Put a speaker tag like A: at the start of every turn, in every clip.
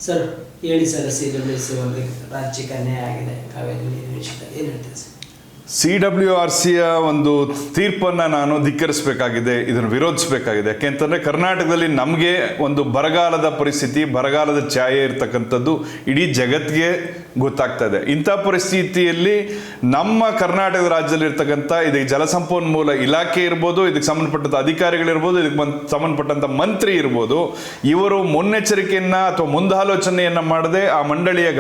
A: Sir ಹೇಳಿ sir, CWRC ಒಂದು ರಾಜ್ಯಕ್ಕೆ ಅನ್ಯಾಯ ಆಗಿದೆ ಕಾವೇರಿ ನೀರಿನ ವಿಷಯದಲ್ಲಿ ಏನು ಹೇಳ್ತೀವಿ ಸರ್?
B: CWRCಯ ಒಂದು ತೀರ್ಪನ್ನು ನಾನು ಧಿಕ್ಕರಿಸಬೇಕಾಗಿದೆ, ಇದನ್ನು ವಿರೋಧಿಸಬೇಕಾಗಿದೆ. ಯಾಕೆಂತಂದರೆ ಕರ್ನಾಟಕದಲ್ಲಿ ನಮಗೆ ಒಂದು ಬರಗಾಲದ ಪರಿಸ್ಥಿತಿ, ಬರಗಾಲದ ಛಾಯೆ ಇರ್ತಕ್ಕಂಥದ್ದು ಇಡೀ ಜಗತ್ತಿಗೆ ಗೊತ್ತಾಗ್ತಾ ಇದೆ. ಇಂಥ ಪರಿಸ್ಥಿತಿಯಲ್ಲಿ ನಮ್ಮ ಕರ್ನಾಟಕ ರಾಜ್ಯದಲ್ಲಿ ಇರ್ತಕ್ಕಂಥ ಇದಕ್ಕೆ ಜಲಸಂಪನ್ಮೂಲ ಇಲಾಖೆ ಇರ್ಬೋದು, ಇದಕ್ಕೆ ಸಂಬಂಧಪಟ್ಟಂಥ ಅಧಿಕಾರಿಗಳಿರ್ಬೋದು, ಇದಕ್ಕೆ ಸಂಬಂಧಪಟ್ಟಂಥ ಮಂತ್ರಿ ಇರ್ಬೋದು, ಇವರು ಮುನ್ನೆಚ್ಚರಿಕೆಯನ್ನು ಅಥವಾ ಮುಂದಾಲೋಚನೆಯನ್ನು ಮಾಡದೆ ಆ ಮಂಡಳಿಯ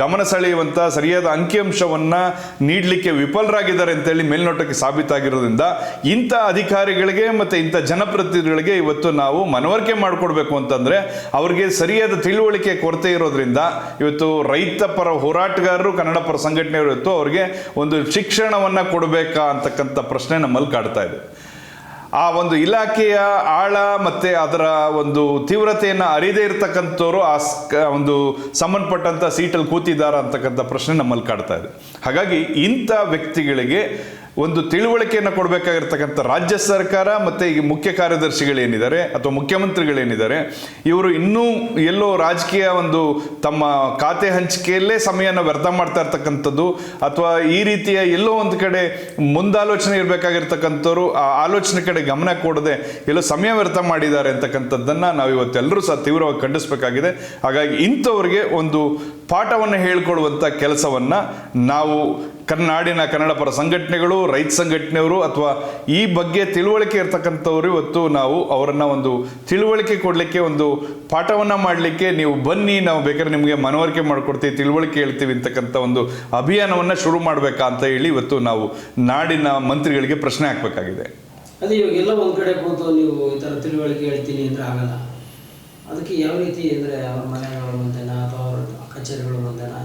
B: ಗಮನ ಸೆಳೆಯುವಂಥ ಸರಿಯಾದ ಅಂಕಿಅಂಶವನ್ನು ನೀಡಲಿಕ್ಕೆ ವಿಫಲರಾಗಿದ್ದಾರೆ ಅಂತೇಳಿ ಮೇಲ್ನೋಟಕ್ಕೆ ಸಾಬೀತಾಗಿರೋದ್ರಿಂದ ಇಂಥ ಅಧಿಕಾರಿಗಳಿಗೆ ಮತ್ತು ಇಂಥ ಜನಪ್ರತಿನಿಧಿಗಳಿಗೆ ಇವತ್ತು ನಾವು ಮನವರಿಕೆ ಮಾಡಿಕೊಡ್ಬೇಕು ಅಂತಂದರೆ ಅವ್ರಿಗೆ ಸರಿಯಾದ ತಿಳುವಳಿಕೆ ಕೊರತೆ ಇರೋದ್ರಿಂದ ಇವತ್ತು ರೈತ ಪರ ಹೋರಾಟಗಾರರು, ಕನ್ನಡ ಪರ ಸಂಘಟನೆಯವರು ಇವತ್ತು ಅವ್ರಿಗೆ ಒಂದು ಶಿಕ್ಷಣವನ್ನು ಕೊಡಬೇಕಾ ಅಂತಕ್ಕಂಥ ಪ್ರಶ್ನೆ ನಮ್ಮಲ್ಲಿ ಕಾಡ್ತಾ ಇದೆ. ಆ ಒಂದು ಇಲಾಖೆಯ ಆಳ ಮತ್ತು ಅದರ ಒಂದು ತೀವ್ರತೆಯನ್ನು ಅರಿದೇ ಇರತಕ್ಕಂಥವ್ರು ಆ ಒಂದು ಸಂಬಂಧಪಟ್ಟಂಥ ಸೀಟಲ್ಲಿ ಕೂತಿದ್ದಾರ ಅಂತಕ್ಕಂಥ ಪ್ರಶ್ನೆ ನಮ್ಮಲ್ಲಿ ಕಾಡ್ತಾ ಇದೆ. ಹಾಗಾಗಿ ಇಂಥ ವ್ಯಕ್ತಿಗಳಿಗೆ ಒಂದು ತಿಳುವಳಿಕೆಯನ್ನು ಕೊಡಬೇಕಾಗಿರ್ತಕ್ಕಂಥ ರಾಜ್ಯ ಸರ್ಕಾರ ಮತ್ತು ಈ ಮುಖ್ಯ ಕಾರ್ಯದರ್ಶಿಗಳೇನಿದ್ದಾರೆ ಅಥವಾ ಮುಖ್ಯಮಂತ್ರಿಗಳೇನಿದ್ದಾರೆ, ಇವರು ಇನ್ನೂ ಎಲ್ಲೋ ರಾಜಕೀಯ ಒಂದು ತಮ್ಮ ಖಾತೆ ಹಂಚಿಕೆಯಲ್ಲೇ ಸಮಯನ ವ್ಯರ್ಥ ಮಾಡ್ತಾ ಇರ್ತಕ್ಕಂಥದ್ದು ಅಥವಾ ಈ ರೀತಿಯ ಎಲ್ಲೋ ಒಂದು ಕಡೆ ಮುಂದಾಲೋಚನೆ ಇರಬೇಕಾಗಿರ್ತಕ್ಕಂಥವ್ರು ಆ ಆಲೋಚನೆ ಕಡೆ ಗಮನ ಕೊಡದೆ ಎಲ್ಲೋ ಸಮಯ ವ್ಯರ್ಥ ಮಾಡಿದ್ದಾರೆ ಅಂತಕ್ಕಂಥದ್ದನ್ನು ನಾವು ಇವತ್ತೆಲ್ಲರೂ ಸಹ ತೀವ್ರವಾಗಿ ಖಂಡಿಸಬೇಕಾಗಿದೆ. ಹಾಗಾಗಿ ಇಂಥವ್ರಿಗೆ ಒಂದು ಪಾಠವನ್ನು ಹೇಳ್ಕೊಡುವಂಥ ಕೆಲಸವನ್ನು ನಾವು ನಾಡಿನ ಕನ್ನಡ ಪರ ಸಂಘಟನೆಗಳು, ರೈತ ಸಂಘಟನೆಯವರು ಅಥವಾ ಈ ಬಗ್ಗೆ ತಿಳುವಳಿಕೆ ಇರ್ತಕ್ಕಂಥವ್ರು ಇವತ್ತು ನಾವು ಅವರನ್ನು ಒಂದು ತಿಳುವಳಿಕೆ ಕೊಡಲಿಕ್ಕೆ, ಒಂದು ಪಾಠವನ್ನು ಮಾಡಲಿಕ್ಕೆ ನೀವು ಬನ್ನಿ, ನಾವು ಬೇಕಾದ್ರೆ ನಿಮಗೆ ಮನವರಿಕೆ ಮಾಡಿಕೊಡ್ತೀವಿ, ತಿಳುವಳಿಕೆ ಹೇಳ್ತೀವಿ ಅಂತಕ್ಕಂಥ ಒಂದು ಅಭಿಯಾನವನ್ನು ಶುರು ಮಾಡಬೇಕಾ ಅಂತ ಹೇಳಿ ಇವತ್ತು ನಾವು ನಾಡಿನ ಮಂತ್ರಿಗಳಿಗೆ ಪ್ರಶ್ನೆ ಹಾಕಬೇಕಾಗಿದೆ.
A: ಅದೇ ಇವಾಗೆಲ್ಲ ಒಂದು ಕಡೆ ಕೂತು ನೀವು ಈ ಥರ ತಿಳುವಳಿಕೆ ಹೇಳ್ತೀನಿ ಅಂದರೆ ಆಗಲ್ಲ. ಅದಕ್ಕೆ ಯಾವ ರೀತಿ ಅಂದರೆ ಅವ್ರ ಮನೆಗಳ ಮುಂದೆನಾ ಅಥವಾ ಅವ್ರ ಕಚೇರಿಗಳ ಮುಂದೆನಾ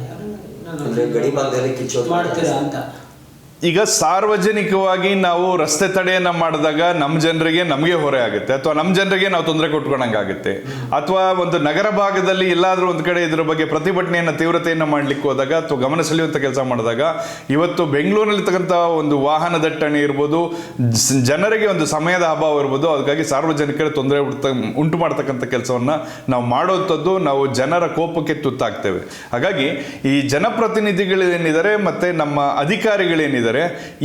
A: ಮಾಡ್ತೀರಾ ಅಂತ?
B: ಈಗ ಸಾರ್ವಜನಿಕವಾಗಿ ನಾವು ರಸ್ತೆ ತಡೆಯನ್ನು ಮಾಡಿದಾಗ ನಮ್ಮ ಜನರಿಗೆ ನಮಗೆ ಹೊರೆ ಆಗುತ್ತೆ, ಅಥವಾ ನಮ್ಮ ಜನರಿಗೆ ನಾವು ತೊಂದರೆ ಕೊಟ್ಕೊಂಡಂಗಾಗುತ್ತೆ. ಅಥವಾ ಒಂದು ನಗರ ಭಾಗದಲ್ಲಿ ಎಲ್ಲಾದರೂ ಒಂದು ಕಡೆ ಇದರ ಬಗ್ಗೆ ಪ್ರತಿಭಟನೆಯನ್ನು ತೀವ್ರತೆಯನ್ನು ಮಾಡಲಿಕ್ಕೆ ಹೋದಾಗ ಅಥವಾ ಗಮನ ಸೆಳೆಯುವಂಥ ಕೆಲಸ ಮಾಡಿದಾಗ ಇವತ್ತು ಬೆಂಗಳೂರಿನಲ್ಲಿರ್ತಕ್ಕಂಥ ಒಂದು ವಾಹನ ದಟ್ಟಣೆ ಇರ್ಬೋದು, ಜನರಿಗೆ ಒಂದು ಸಮಯದ ಅಭಾವ ಇರ್ಬೋದು, ಅದಕ್ಕಾಗಿ ಸಾರ್ವಜನಿಕರ ತೊಂದರೆ ಉಂಟು ಮಾಡ್ತಕ್ಕಂಥ ಕೆಲಸವನ್ನು ನಾವು ಮಾಡೋವಂಥದ್ದು, ನಾವು ಜನರ ಕೋಪಕ್ಕೆ ತುತ್ತಾಗ್ತೇವೆ. ಹಾಗಾಗಿ ಈ ಜನಪ್ರತಿನಿಧಿಗಳೇನಿದ್ದಾರೆ ಮತ್ತು ನಮ್ಮ ಅಧಿಕಾರಿಗಳೇನಿದ್ದಾರೆ,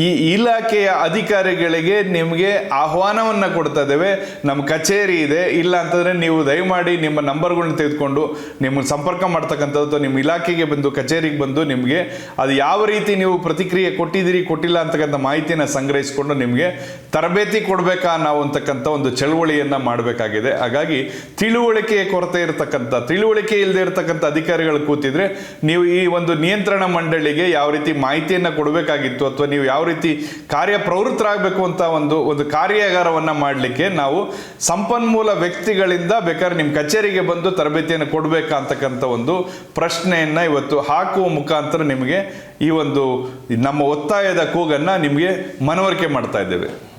B: ಈ ಇಲಾಖೆಯ ಅಧಿಕಾರಿಗಳಿಗೆ ನಿಮಗೆ ಆಹ್ವಾನವನ್ನು ಕೊಡ್ತಾ ಇದ್ದೇವೆ. ನಮ್ಮ ಕಚೇರಿ ಇದೆ, ಇಲ್ಲ ಅಂತಂದರೆ ನೀವು ದಯಮಾಡಿ ನಿಮ್ಮ ನಂಬರ್ಗಳನ್ನ ತೆಗೆದುಕೊಂಡು ನಿಮಗೆ ಸಂಪರ್ಕ ಮಾಡ್ತಕ್ಕಂಥದ್ದು, ನಿಮ್ಮ ಇಲಾಖೆಗೆ ಬಂದು ಕಚೇರಿಗೆ ಬಂದು ನಿಮಗೆ ಅದು ಯಾವ ರೀತಿ ನೀವು ಪ್ರತಿಕ್ರಿಯೆ ಕೊಟ್ಟಿದ್ದೀರಿ ಕೊಟ್ಟಿಲ್ಲ ಅಂತಕ್ಕಂಥ ಮಾಹಿತಿಯನ್ನು ಸಂಗ್ರಹಿಸಿಕೊಂಡು ನಿಮಗೆ ತರಬೇತಿ ಕೊಡಬೇಕಾ ನಾವು ಅಂತಕ್ಕಂಥ ಒಂದು ಚಳುವಳಿಯನ್ನು ಮಾಡಬೇಕಾಗಿದೆ. ಹಾಗಾಗಿ ತಿಳುವಳಿಕೆಯ ಕೊರತೆ ಇರತಕ್ಕಂಥ, ತಿಳುವಳಿಕೆ ಇಲ್ಲದೆ ಇರತಕ್ಕಂಥ ಅಧಿಕಾರಿಗಳು ಕೂತಿದ್ರೆ ನೀವು ಈ ಒಂದು ನಿಯಂತ್ರಣ ಮಂಡಳಿಗೆ ಯಾವ ರೀತಿ ಮಾಹಿತಿಯನ್ನು ಕೊಡಬೇಕಾಗಿತ್ತು ಅಥವಾ ನೀವು ಯಾವ ರೀತಿ ಕಾರ್ಯಪ್ರವೃತ್ತರಾಗಬೇಕು ಅಂತ ಒಂದು ಕಾರ್ಯಾಗಾರವನ್ನು ಮಾಡಲಿಕ್ಕೆ ನಾವು ಸಂಪನ್ಮೂಲ ವ್ಯಕ್ತಿಗಳಿಂದ ಬೇಕಾದ್ರೆ ನಿಮ್ಮ ಕಚೇರಿಗೆ ಬಂದು ತರಬೇತಿಯನ್ನು ಕೊಡಬೇಕಾ ಅಂತಕ್ಕಂಥ ಒಂದು ಪ್ರಶ್ನೆಯನ್ನು ಇವತ್ತು ಹಾಕುವ ಮುಖಾಂತರ ನಿಮಗೆ ಈ ಒಂದು ನಮ್ಮ ಒತ್ತಾಯದ ಕೂಗನ್ನು ನಿಮಗೆ ಮನವರಿಕೆ ಮಾಡ್ತಾ ಇದ್ದೇವೆ.